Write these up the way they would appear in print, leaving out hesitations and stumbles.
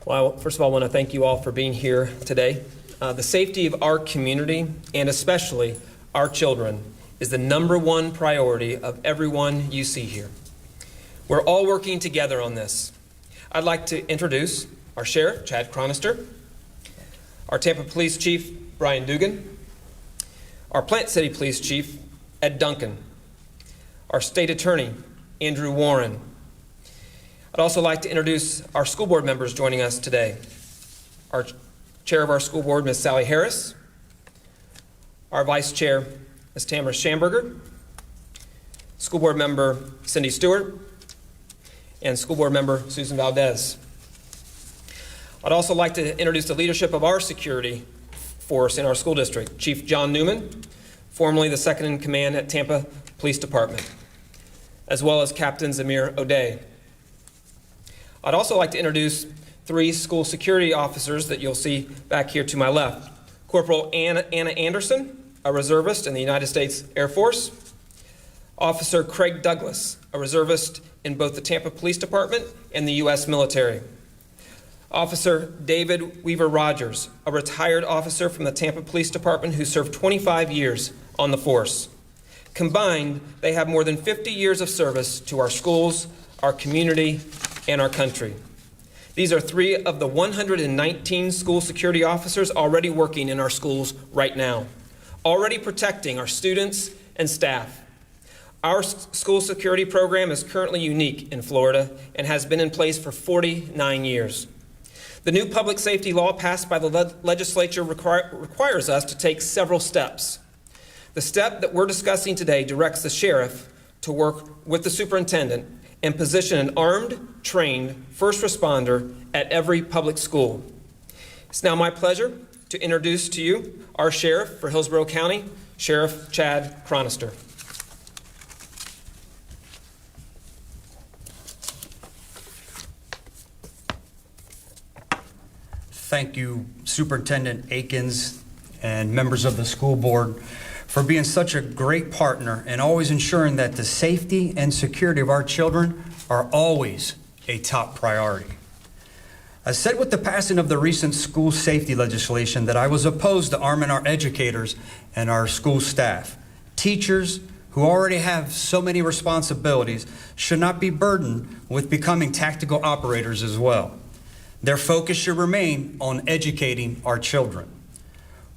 Well, first of all, I want to thank you all for being here today. The safety of our community, and especially our children, is the #1 priority of everyone you see here. We're all working together on this. I'd like to introduce our Sheriff, Chad Chronister, our Tampa Police Chief, Brian Dugan, our Plant City Police Chief, Ed Duncan, our State Attorney, Andrew Warren. I'd also like to introduce our school board members joining us today. Our Chair of our school board, Ms. Sally Harris, our Vice Chair, Ms. Tamara Schamberger, School Board Member Cindy Stewart, and School Board Member Susan Valdez. I'd also like to introduce the leadership of our security force in our school district, Chief John Newman, formerly the second in command at Tampa Police Department, as well as Captain Zamir O'Day. I'd also like to introduce 3 school security officers that you'll see back here to my left. Corporal Anna Anderson, a reservist in the United States Air Force. Officer Craig Douglas, a reservist in both the Tampa Police Department and the U.S. military. Officer David Weaver Rogers, a retired officer from the Tampa Police Department who served 25 years on the force. Combined, they have more than 50 years of service to our schools, our community, and our country. These are 3 of the 119 school security officers already working in our schools right now, already protecting our students and staff. Our school security program is currently unique in Florida and has been in place for 49 years. The new public safety law passed by the legislature requires us to take several steps. The step that we're discussing today directs the sheriff to work with the superintendent and position an armed, trained first responder at every public school. It's now my pleasure to introduce to you our sheriff for Hillsborough County, Sheriff Chad Chronister. Thank you, Superintendent Akins and members of the school board, for being such a great partner and always ensuring that the safety and security of our children are always a top priority. I said with the passing of the recent school safety legislation that I was opposed to arming our educators and our school staff. Teachers who already have so many responsibilities should not be burdened with becoming tactical operators as well. Their focus should remain on educating our children.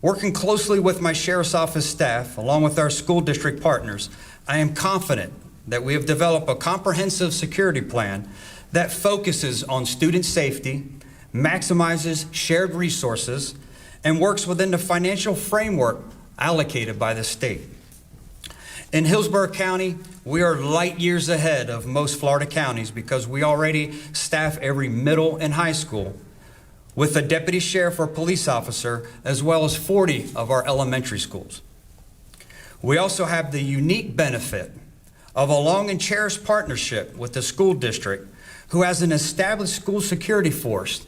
Working closely with my Sheriff's Office staff, along with our school district partners, I am confident that we have developed a comprehensive security plan that focuses on student safety, maximizes shared resources, and works within the financial framework allocated by the state. In Hillsborough County, we are light years ahead of most Florida counties because we already staff every middle and high school with a deputy sheriff or police officer, as well as 40 of our elementary schools. We also have the unique benefit of a long and cherished partnership with the school district, who has an established school security force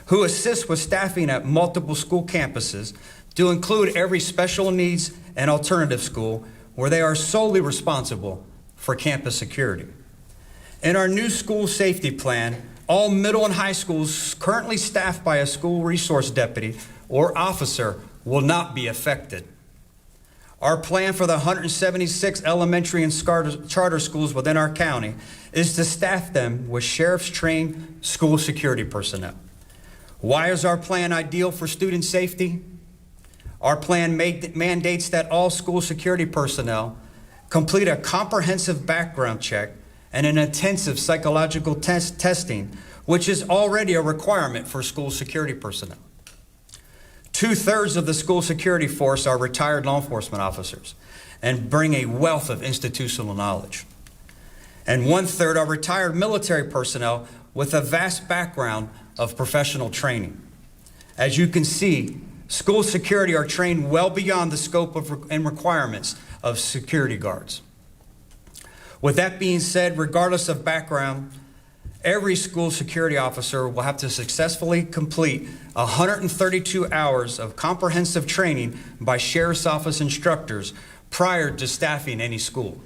who assists with staffing at multiple school campuses, to include every special needs and alternative school, where they are solely responsible for campus security. In our new school safety plan, all middle and high schools currently staffed by a school resource deputy or officer will not be affected. Our plan for the 176 elementary and charter schools within our county is to staff them with sheriff's trained school security personnel. Why is our plan ideal for student safety? Our plan mandates that all school security personnel complete a comprehensive background check and an intensive psychological testing, which is already a requirement for school security personnel. 2/3 of the school security force are retired law enforcement officers and bring a wealth of institutional knowledge. And 1/3 are retired military personnel with a vast background of professional training. As you can see, school security are trained well beyond the scope and requirements of security guards. With that being said, regardless of background, every school security officer will have to successfully complete 132 hours of comprehensive training by Sheriff's Office instructors prior to staffing any school.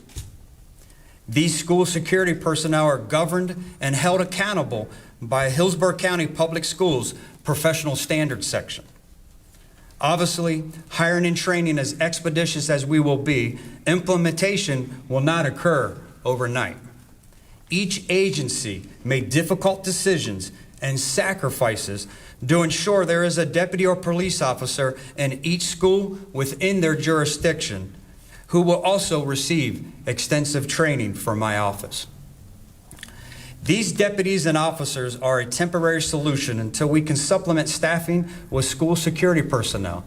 These school security personnel are governed and held accountable by Hillsborough County Public Schools Professional Standards section. Obviously, hiring and training as expeditious as we will be, implementation will not occur overnight. Each agency made difficult decisions and sacrifices to ensure there is a deputy or police officer in each school within their jurisdiction who will also receive extensive training from my office. These deputies and officers are a temporary solution until we can supplement staffing with school security personnel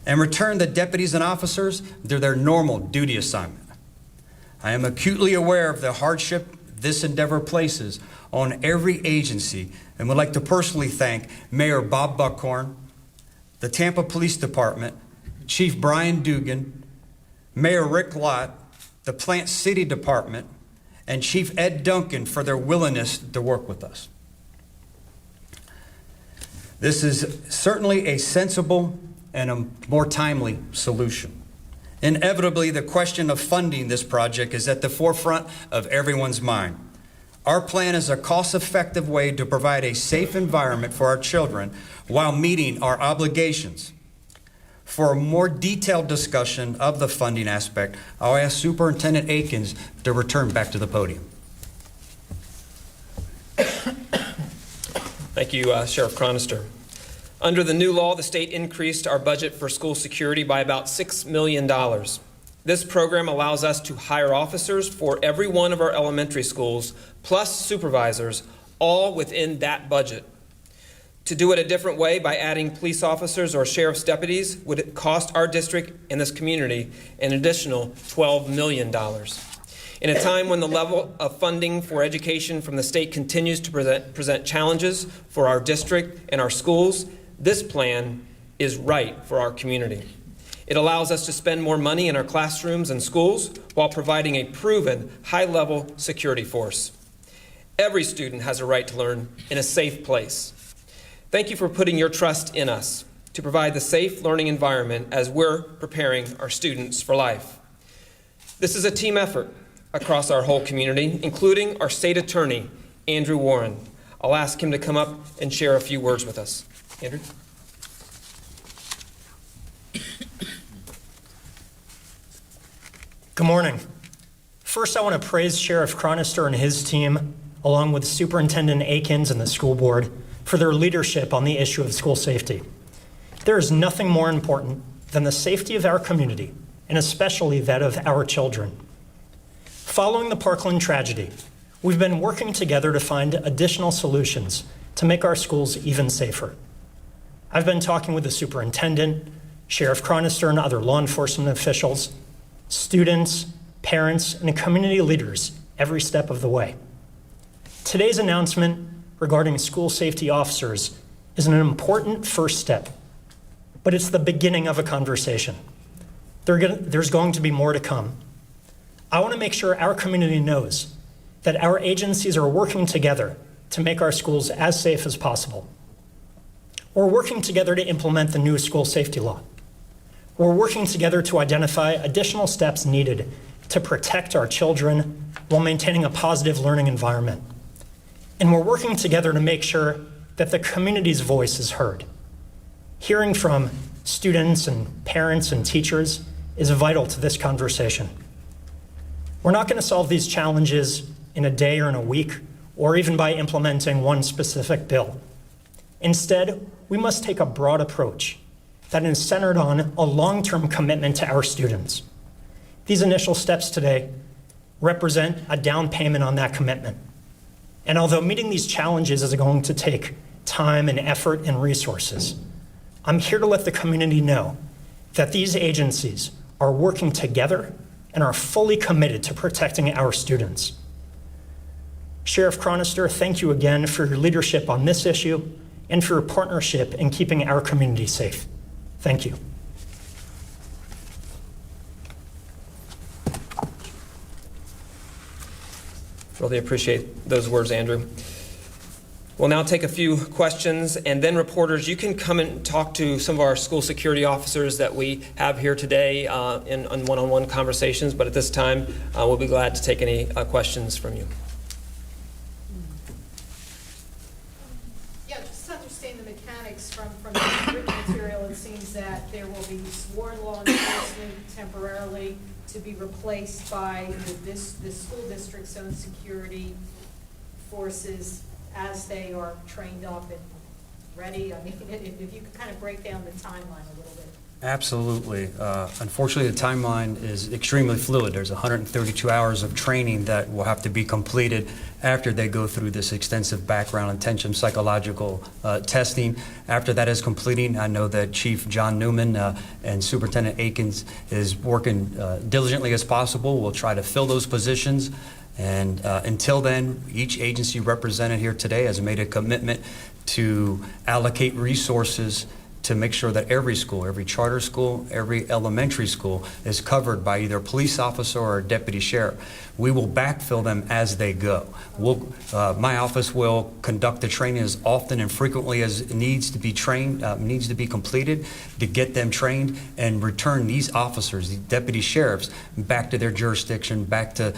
and return the deputies and officers to their normal duty assignment. I am acutely aware of the hardship this endeavor places on every agency and would like to personally thank Mayor Bob Buckhorn, the Tampa Police Department, Chief Brian Dugan, Mayor Rick Lott, the Plant City Department, and Chief Ed Duncan for their willingness to work with us. This is certainly a sensible and a more timely solution. Inevitably, the question of funding this project is at the forefront of everyone's mind. Our plan is a cost-effective way to provide a safe environment for our children while meeting our obligations. For a more detailed discussion of the funding aspect, I'll ask Superintendent Akins to return back to the podium. Thank you, Sheriff Chronister. Under the new law, the state increased our budget for school security by about $6 million. This program allows us to hire officers for every one of our elementary schools, plus supervisors, all within that budget. To do it a different way, by adding police officers or sheriff's deputies, would cost our district and this community an additional $12 million. In a time when the level of funding for education from the state continues to present challenges for our district and our schools, this plan is right for our community. It allows us to spend more money in our classrooms and schools while providing a proven high-level security force. Every student has a right to learn in a safe place. Thank you for putting your trust in us to provide the safe learning environment as we're preparing our students for life. This is a team effort across our whole community, including our state attorney, Andrew Warren. I'll ask him to come up and share a few words with us. Andrew? Good morning. First, I want to praise Sheriff Chronister and his team, along with Superintendent Akins and the school board, for their leadership on the issue of school safety. There is nothing more important than the safety of our community, and especially that of our children. Following the Parkland tragedy, we've been working together to find additional solutions to make our schools even safer. I've been talking with the superintendent, Sheriff Chronister, and other law enforcement officials, students, parents, and community leaders every step of the way. Today's announcement regarding school safety officers is an important first step, but it's the beginning of a conversation. There's going to be more to come. I want to make sure our community knows that our agencies are working together to make our schools as safe as possible. We're working together to implement the new school safety law. We're working together to identify additional steps needed to protect our children while maintaining a positive learning environment. And we're working together to make sure that the community's voice is heard. Hearing from students and parents and teachers is vital to this conversation. We're not going to solve these challenges in a day or in a week, or even by implementing one specific bill. Instead, we must take a broad approach that is centered on a long-term commitment to our students. These initial steps today represent a down payment on that commitment. And although meeting these challenges is going to take time and effort and resources, I'm here to let the community know that these agencies are working together and are fully committed to protecting our students. Sheriff Chronister, thank you again for your leadership on this issue and for your partnership in keeping our community safe. Thank you. Really appreciate those words, Andrew. We'll now take a few questions, and then reporters, you can come and talk to some of our school security officers that we have here today in one-on-one conversations, but at this time, we'll be glad to take any questions from you. understand the mechanics from the written material, it seems that there will be sworn law enforcement temporarily to be replaced by the school district's own security forces as they are trained up and ready. I mean, if you could kind of break down the timeline a little bit. Absolutely. Unfortunately, the timeline is extremely fluid. There's 132 hours of training that will have to be completed after they go through this extensive background intensive psychological testing. After that is completing, I know that Chief John Newman and Superintendent Akins is working diligently as possible. We'll try to fill those positions. And until then, each agency represented here today has made a commitment to allocate resources to make sure that every school, every charter school, every elementary school is covered by either a police officer or a deputy sheriff. We will backfill them as they go. My office will conduct the training as often and frequently as it needs to be trained, needs to be completed to get them trained and return these officers, the deputy sheriffs, back to their jurisdiction, back to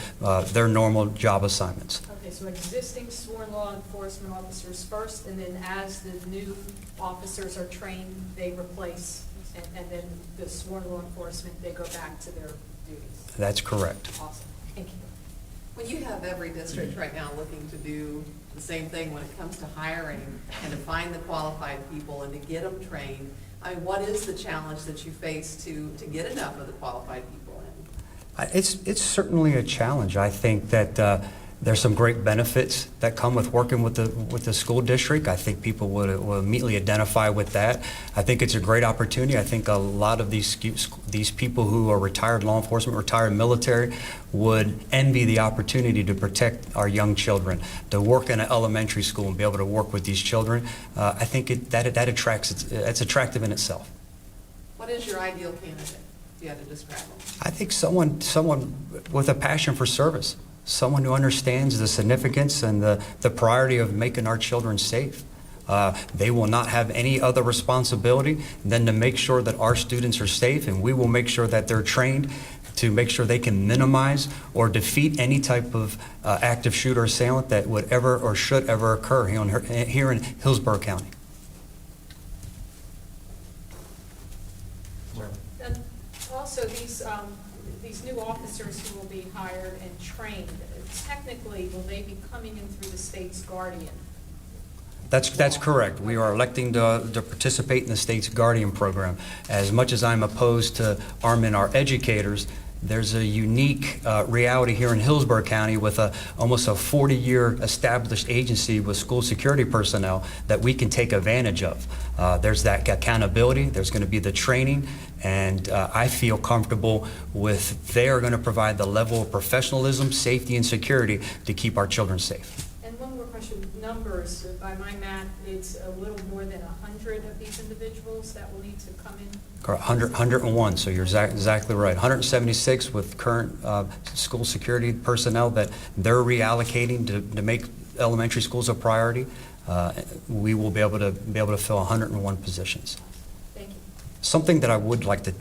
their normal job assignments. Okay, so existing sworn law enforcement officers first, and then as the new officers are trained, they replace, and then the sworn law enforcement, they go back to their duties. That's correct. Awesome. Thank you. Well, you have every district right now looking to do the same thing when it comes to hiring and to find the qualified people and to get them trained. I mean, what is the challenge that you face to get enough of the qualified people in? It's certainly a challenge. I think that there's some great benefits that come with working with the school district. I think people will immediately identify with that. I think it's a great opportunity. I think a lot of these people who are retired law enforcement, retired military, would envy the opportunity to protect our young children, to work in an elementary school and be able to work with these children. I think that attracts. It's attractive in itself. What is your ideal candidate, if you had to describe them? I think someone with a passion for service. Someone who understands the significance and the priority of making our children safe. They will not have any other responsibility than to make sure that our students are safe, and we will make sure that they're trained to make sure they can minimize or defeat any type of active shooter assailant that would ever or should ever occur here in Hillsborough County. And also, these new officers who will be hired and trained, technically, will they be coming in through the state's guardian? That's correct. We are electing to participate in the state's guardian program. As much as I'm opposed to arming our educators, there's a unique reality here in Hillsborough County with almost a 40-year established agency with school security personnel that we can take advantage of. There's that accountability, there's going to be the training, and I feel comfortable with they are going to provide the level of professionalism, safety, and security to keep our children safe. And one more question, numbers, by my math, it's a little more than 100 of these individuals that will need to come in? 101, so you're exactly right. 176 with current school security personnel that they're reallocating to make elementary schools a priority. We will be able to fill 101 positions. Thank you. Something that I would like to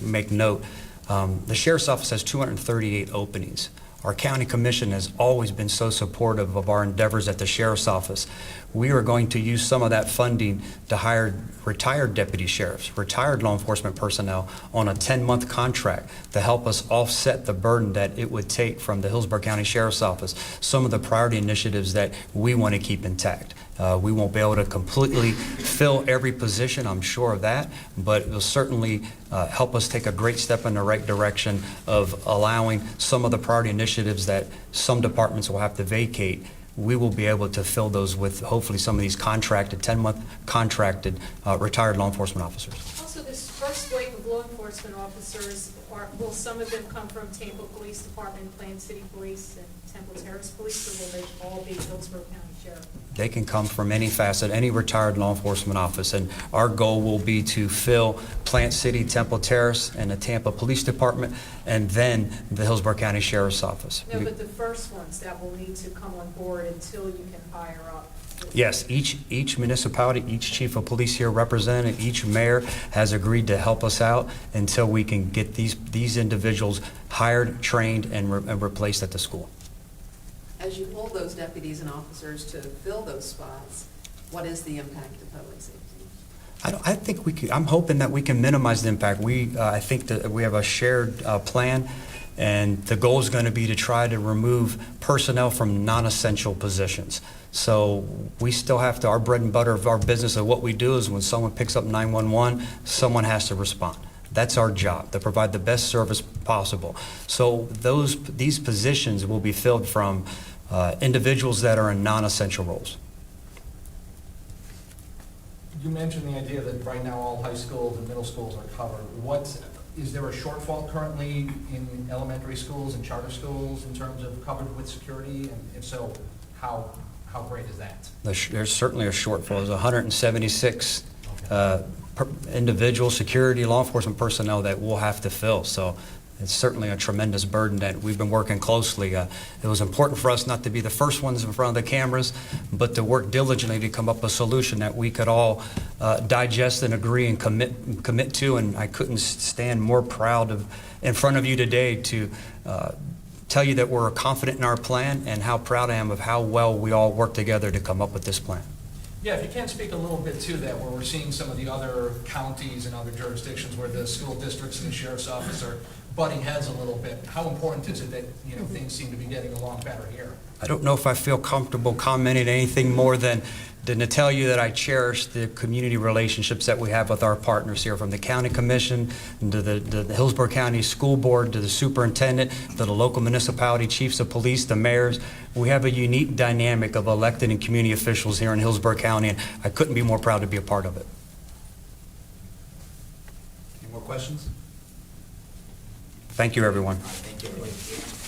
make note, the Sheriff's Office has 238 openings. Our county commission has always been so supportive of our endeavors at the Sheriff's Office. We are going to use some of that funding to hire retired deputy sheriffs, retired law enforcement personnel on a 10-month contract to help us offset the burden that it would take from the Hillsborough County Sheriff's Office, some of the priority initiatives that we want to keep intact. We won't be able to completely fill every position, I'm sure of that, but it will certainly help us take a great step in the right direction of allowing some of the priority initiatives that some departments will have to vacate. We will be able to fill those with hopefully some of these contracted, 10-month contracted retired law enforcement officers. Also, this first wave of law enforcement officers, will some of them come from Tampa Police Department, Plant City Police, and Temple Terrace Police, or will they all be Hillsborough County Sheriff? They can come from any facet, any retired law enforcement office, and our goal will be to fill Plant City, Temple Terrace, and the Tampa Police Department, and then the Hillsborough County Sheriff's Office. No, but the first ones that will need to come on board until you can hire up. Yes, each municipality, each chief of police here represented, each mayor has agreed to help us out until we can get these individuals hired, trained, and replaced at the school. As you hold those deputies and officers to fill those spots, what is the impact to public safety? I think we can, I'm hoping that we can minimize the impact. I think that we have a shared plan, and the goal is going to be to try to remove personnel from non-essential positions. So we still have to, our bread and butter of our business of what we do is when someone picks up 911, someone has to respond. That's our job, to provide the best service possible. So these positions will be filled from individuals that are in non-essential roles. You mentioned the idea that right now all high schools and middle schools are covered. Is there a shortfall currently in elementary schools and charter schools in terms of coverage with security? And if so, how great is that? There's certainly a shortfall. There's 176 individual security law enforcement personnel that we'll have to fill. So it's certainly a tremendous burden that we've been working closely. It was important for us not to be the first ones in front of the cameras, but to work diligently to come up with a solution that we could all digest and agree and commit to. And I couldn't stand more proud of in front of you today to tell you that we're confident in our plan and how proud I am of how well we all work together to come up with this plan. Yeah, if you can speak a little bit to that, where we're seeing some of the other counties and other jurisdictions where the school districts and the sheriff's office are butting heads a little bit. How important is it that, things seem to be getting along better here? I don't know if I feel comfortable commenting anything more than to tell you that I cherish the community relationships that we have with our partners here, from the county commission to the Hillsborough County School Board to the superintendent to the local municipality chiefs of police, the mayors. We have a unique dynamic of elected and community officials here in Hillsborough County, and I couldn't be more proud to be a part of it. Any more questions? Thank you, everyone. Thank you.